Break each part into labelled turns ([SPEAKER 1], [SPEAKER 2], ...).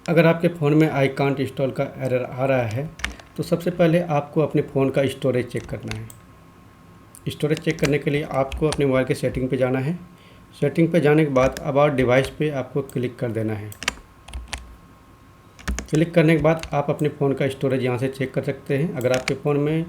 [SPEAKER 1] अगर आपके फ़ोन में आई कांट इंस्टॉल का एरर आ रहा है तो सबसे पहले आपको अपने फ़ोन का स्टोरेज चेक करना है। स्टोरेज चेक करने के लिए आपको अपने मोबाइल के सेटिंग पे जाना है। सेटिंग पे जाने के बाद अबाउट डिवाइस पे आपको क्लिक कर देना है। क्लिक करने के बाद आप अपने फ़ोन का स्टोरेज यहाँ से चेक कर सकते हैं। अगर आपके फ़ोन में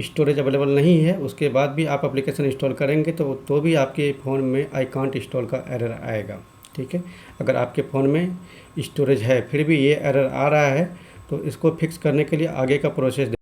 [SPEAKER 1] स्टोरेज अवेलेबल नहीं है, उसके बाद भी आप एप्लीकेशन इंस्टॉल करेंगे तो भी आपके फ़ोन में आई कांट इंस्टॉल का एरर आएगा। ठीक है, अगर आपके फ़ोन में स्टोरेज है फिर भी ये एरर आ रहा है तो इसको फिक्स करने के लिए आगे का प्रोसेस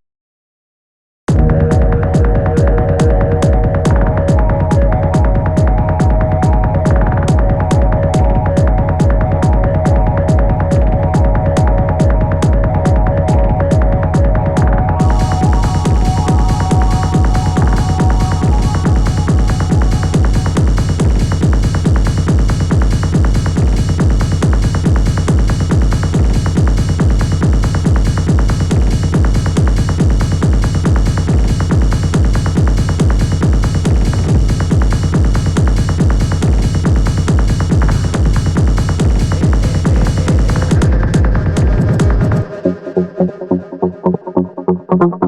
[SPEAKER 2] Thank you.